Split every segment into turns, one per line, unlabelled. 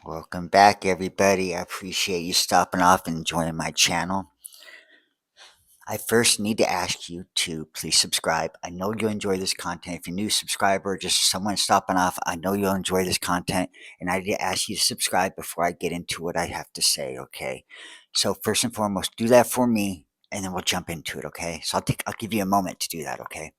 Welcome back, everybody. I appreciate you stopping off and joining my channel. I first need to ask you to please subscribe. I know you'll enjoy this content. If you're a new subscriber, just someone stopping off, I know you'll enjoy this content, and I need to ask you to subscribe before I get into what I have to say, okay? So first and foremost, do that for me, and then we'll jump into it, okay? So I'll give you a moment to do that, okay?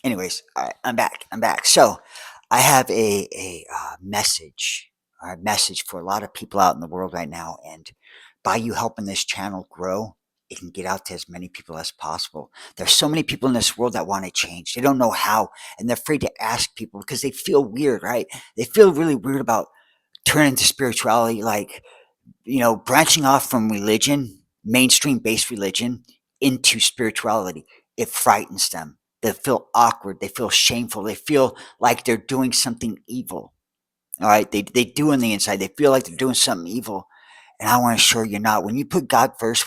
Anyways, all right, I'm back. I'm back. So I have a message, or a message for a lot of people out in the world right now. And by you helping this channel grow, it can get out to as many people as possible. There's so many people in this world that want to change. They don't know how, and they're afraid to ask people because they feel weird, right? They feel really weird about turning to spirituality, like, branching off from religion, mainstream based religion, into spirituality. It frightens them. They feel awkward. They feel shameful. They feel like they're doing something evil. All right. They do on the inside. They feel like they're doing something evil. And I want to assure you not. When you put God first,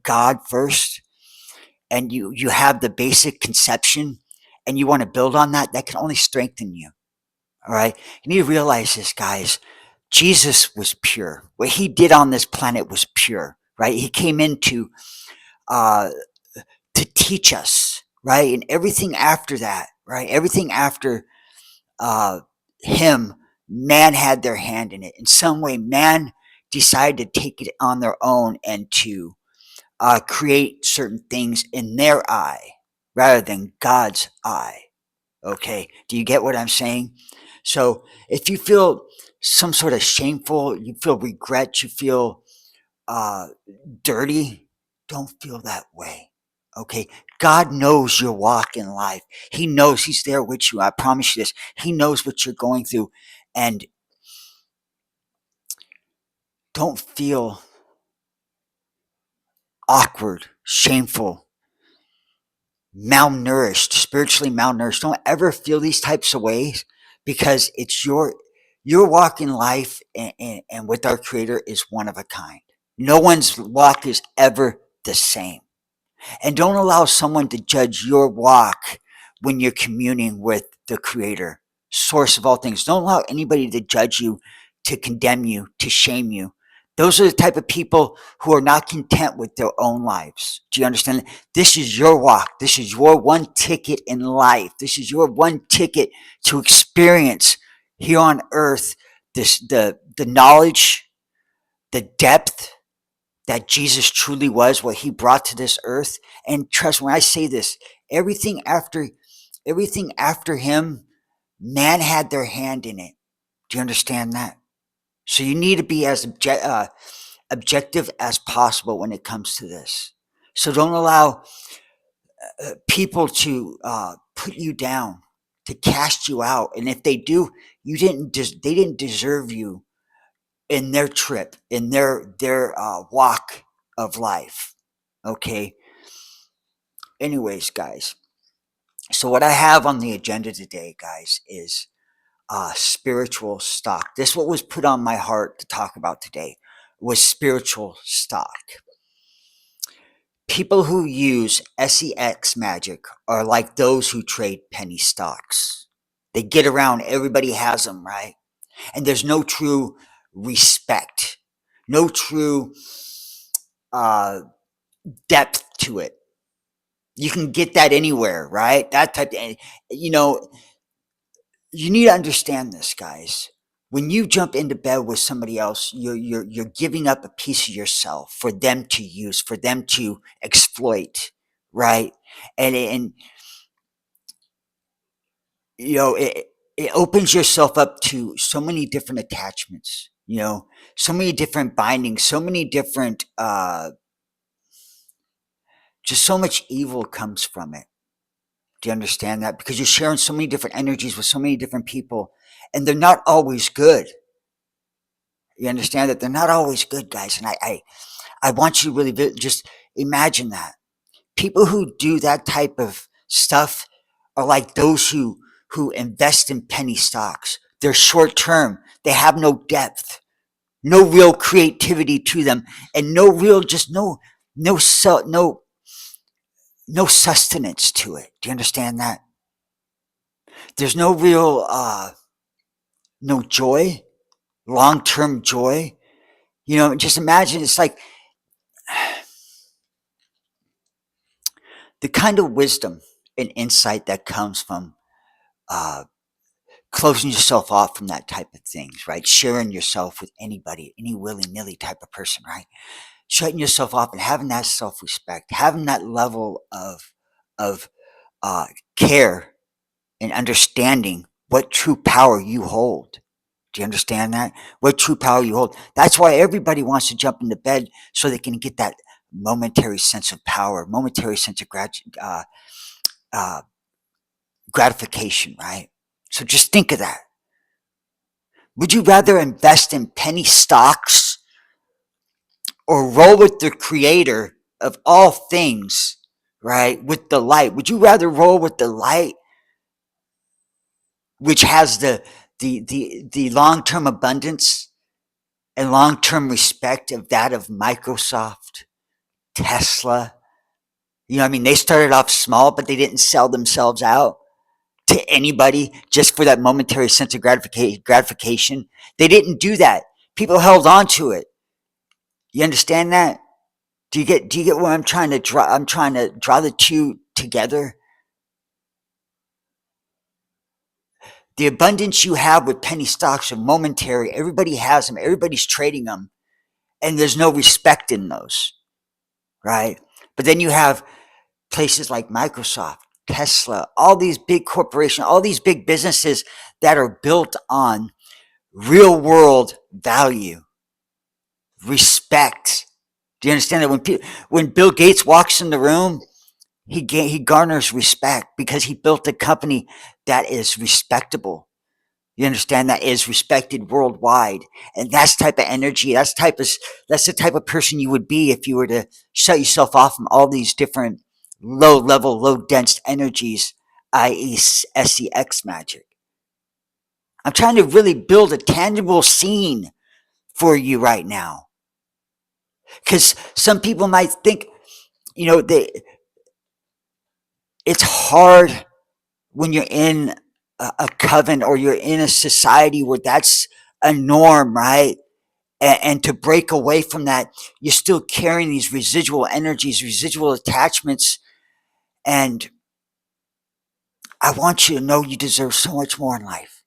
God first, and you have the basic conception and you want to build on that, that can only strengthen you. All right. You need to realize this, guys. Jesus was pure. What he did on this planet was pure, right? He came into uh, to teach us, right? And everything after that, right? Everything after uh, him, man had their hand in it. In some way, man decided to take it on their own and to create certain things in their eye rather than God's eye. Okay. Do you get what I'm saying? So if you feel some sort of shameful, you feel regret, you feel uh, dirty, don't feel that way. Okay. God knows your walk in life. He knows He's there with you. I promise you this. He knows what you're going through. And don't feel awkward, shameful, malnourished, spiritually malnourished. Don't ever feel these types of ways because it's your walk in life and with our Creator is one of a kind. No one's walk is ever the same. And don't allow someone to judge your walk when you're communing with the Creator, source of all things. Don't allow anybody to judge you, to condemn you, to shame you. Those are the type of people who are not content with their own lives. Do you understand? This is your walk. This is your one ticket in life. This is your one ticket to experience here on earth this the knowledge, the depth that Jesus truly was, what he brought to this earth. And trust me, when I say this, everything after everything after him, man had their hand in it. Do you understand that? So you need to be as objective as possible when it comes to this. So don't allow people to put you down, to cast you out. And if they do, they didn't deserve you in their trip, in their walk of life. Okay. Anyways, guys. So what I have on the agenda today, guys, is spiritual stock. This is what was put on my heart to talk about today was spiritual stock. People who use sex magic are like those who trade penny stocks. They get around, everybody has them, right? And there's no true respect, no true uh, depth to it. You can get that anywhere, right? That type of, you know, you need to understand this, guys. When you jump into bed with somebody else, you're giving up a piece of yourself for them to use, for them to exploit, right? And it opens yourself up to so many different attachments, so many different bindings, so many different just so much evil comes from it. Do you understand that? Because you're sharing so many different energies with so many different people, and they're not always good. You understand that they're not always good, guys. And I want you to really just imagine that. People who do that type of stuff are like those who invest in penny stocks. They're short term. They have no depth, no real creativity to them, and no real just no sustenance to it. Do you understand that? There's no real no joy, long-term joy. Just imagine it's like the kind of wisdom and insight that comes from uh, closing yourself off from that type of things, right? Sharing yourself with anybody, any willy-nilly type of person, right? Shutting yourself off and having that self-respect, having that level of uh, care and understanding what true power you hold. Do you understand that? What true power you hold. That's why everybody wants to jump into bed so they can get that momentary sense of power, momentary sense of uh, gratification, right? So just think of that. Would you rather invest in penny stocks or roll with the creator of all things, right? With the light. Would you rather roll with the light, which has the long-term abundance and long-term respect of that of Microsoft, Tesla? I mean, they started off small, but they didn't sell themselves out to anybody just for that momentary sense of gratification. They didn't do that. People held on to it. You understand that? Do you get what I'm trying to draw? I'm trying to draw the two together. The abundance you have with penny stocks are momentary. Everybody has them. Everybody's trading them, and there's no respect in those, right? But then you have places like Microsoft, Tesla, all these big corporations, all these big businesses that are built on real world value, respect. Do you understand that when Bill Gates walks in the room, he garners respect because he built a company that is respectable. You understand, that is respected worldwide, and that's type of energy. That's the type of person you would be if you were to shut yourself off from all these different low level, low dense energies, i.e., sex magic. I'm trying to really build a tangible scene for you right now, because some people might think, they it's hard when you're in a coven or you're in a society where that's a norm, right? And to break away from that, you're still carrying these residual energies, residual attachments. And I want you to know you deserve so much more in life.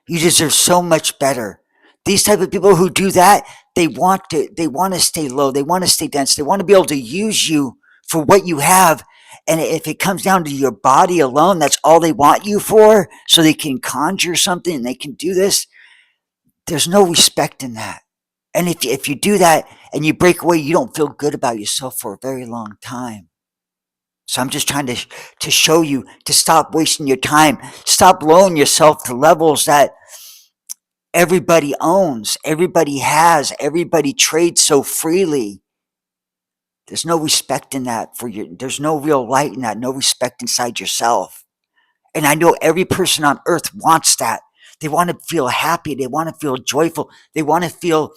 You deserve so much better. These type of people who do that, they want to stay low. They want to stay dense. They want to be able to use you for what you have. And if it comes down to your body alone, that's all they want you for, so they can conjure something and they can do this. There's no respect in that. And if you do that and you break away, you don't feel good about yourself for a very long time. So I'm just trying to show you to stop wasting your time. Stop lowering yourself to levels that everybody owns, everybody has, everybody trades so freely. There's no respect in that for you. There's no real light in that, no respect inside yourself. And I know every person on earth wants that. They want to feel happy. They want to feel joyful. They want to feel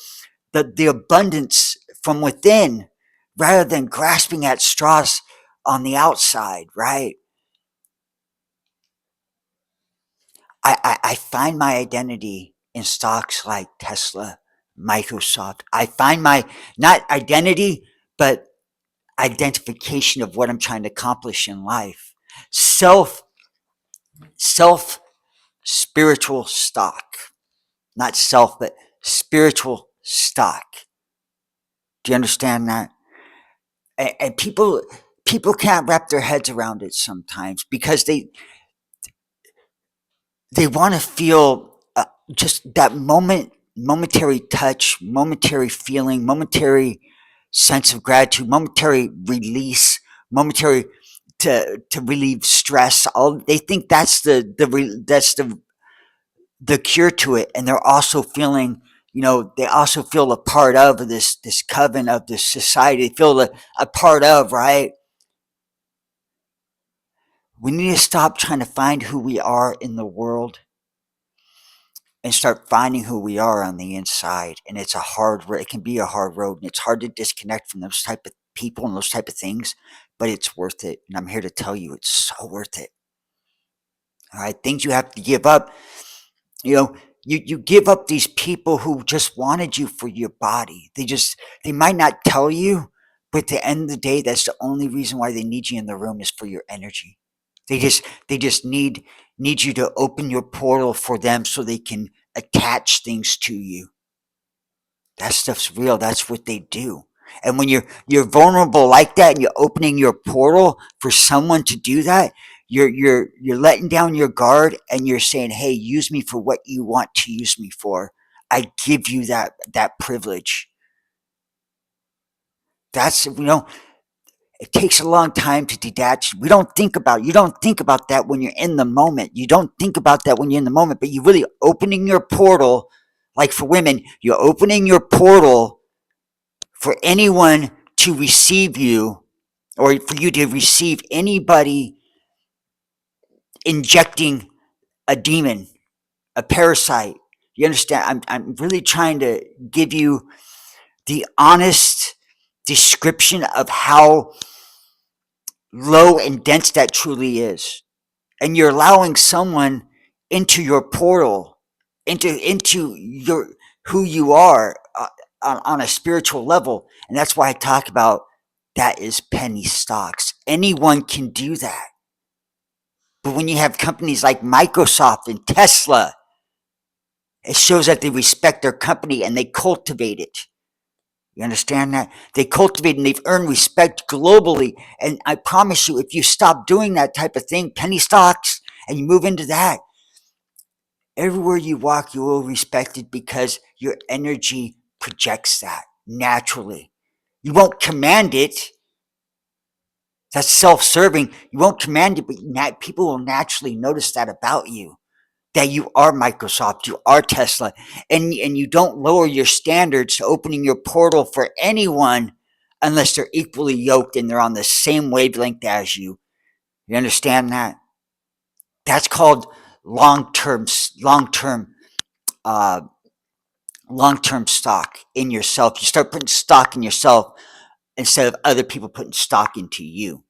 the abundance from within rather than grasping at straws on the outside, right? I find my identity in stocks like Tesla, Microsoft. I find my not identity, but identification of what I'm trying to accomplish in life. Self, self, spiritual stock, not self, but spiritual stock. Do you understand that? And people can't wrap their heads around it sometimes because they want to feel just that momentary touch, momentary feeling, momentary sense of gratitude, momentary release, momentary to relieve stress. All they think that's that's the cure to it, and they're also feeling. They also feel a part of this coven of this society. They feel a part of, right. We need to stop trying to find who we are in the world and start finding who we are on the inside. And it's a hard road. It can be a hard road, and it's hard to disconnect from those type of people and those type of things, but it's worth it. And I'm here to tell you it's so worth it. All right, things you have to give up. You know, you give up these people who just wanted you for your body. They might not tell you, but at the end of the day, that's the only reason why they need you in the room is for your energy. They just need you to open your portal for them so they can attach things to you. That stuff's real. That's what they do. And when you're vulnerable like that and you're opening your portal for someone to do that, you're letting down your guard and you're saying, "Hey, use me for what you want to use me for. I give you that privilege." That's it takes a long time to detach. We don't think about You don't think about that when you're in the moment. You don't think about that when you're in the moment, but you really opening your portal, like for women, you're opening your portal for anyone to receive you, or for you to receive anybody injecting a demon, a parasite. You understand? I'm really trying to give you the honest description of how low and dense that truly is. And you're allowing someone into your portal, into your who you are, on a spiritual level. And that's why I talk about that is penny stocks. Anyone can do that. But when you have companies like Microsoft and Tesla, it shows that they respect their company and they cultivate it. You understand that? They cultivate and they've earned respect globally. And I promise you, if you stop doing that type of thing, penny stocks, and you move into that, everywhere you walk, you will be respected because your energy projects that naturally. You won't command it. That's self-serving. You won't command it, but people will naturally notice that about you. That you are Microsoft, you are Tesla, and you don't lower your standards to opening your portal for anyone unless they're equally yoked and they're on the same wavelength as you. You understand that? That's called long-term, long-term, uh, long-term stock in yourself. You start putting stock in yourself instead of other people putting stock into you.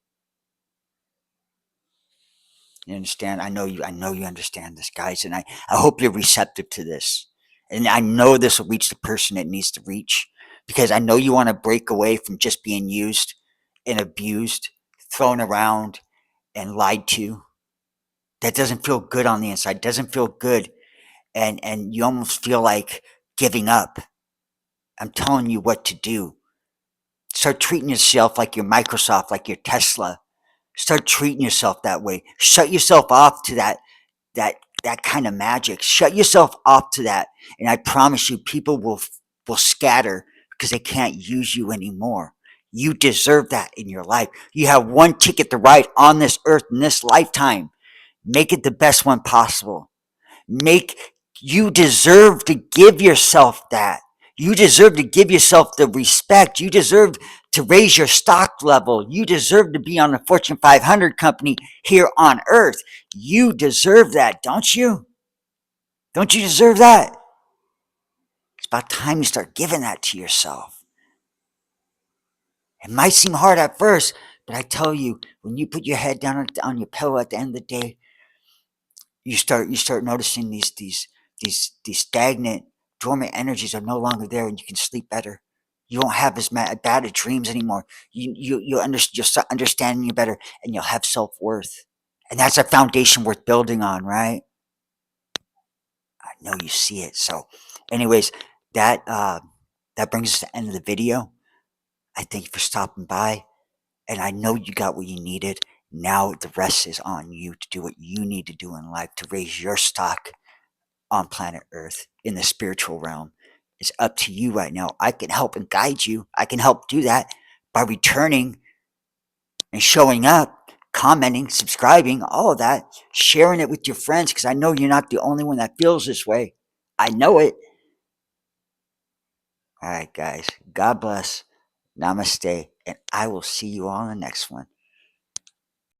You understand? I know you understand this, guys, and I hope you're receptive to this. And I know this will reach the person it needs to reach because I know you want to break away from just being used and abused, thrown around, and lied to. That doesn't feel good on the inside. Doesn't feel good, and you almost feel like giving up. I'm telling you what to do. Start treating yourself like you're Microsoft, like you're Tesla. Start treating yourself that way. Shut yourself off to that that kind of magic. Shut yourself off to that, and I promise you, people will scatter because they can't use you anymore. You deserve that in your life. You have one ticket to ride on this earth in this lifetime. Make it the best one possible. Make You deserve to give yourself that. You deserve to give yourself the respect. You deserve to raise your stock level. You deserve to be on the Fortune 500 company here on earth. You deserve that, don't you? Don't you deserve that? It's about time you start giving that to yourself. It might seem hard at first, but I tell you, when you put your head down on your pillow at the end of the day, you start noticing these stagnant, dormant energies are no longer there, and you can sleep better. You won't have as bad of dreams anymore. You'll start understanding you better, and you'll have self worth, and that's a foundation worth building on, right? I know you see it. So, anyways, that that brings us to the end of the video. I thank you for stopping by, and I know you got what you needed. Now the rest is on you to do what you need to do in life to raise your stock on planet Earth in the spiritual realm. It's up to you right now. I can help and guide you. I can help do that by returning and showing up, commenting, subscribing, all of that, sharing it with your friends because I know you're not the only one that feels this way. I know it. All right, guys. God bless. Namaste. And I will see you all in the next one.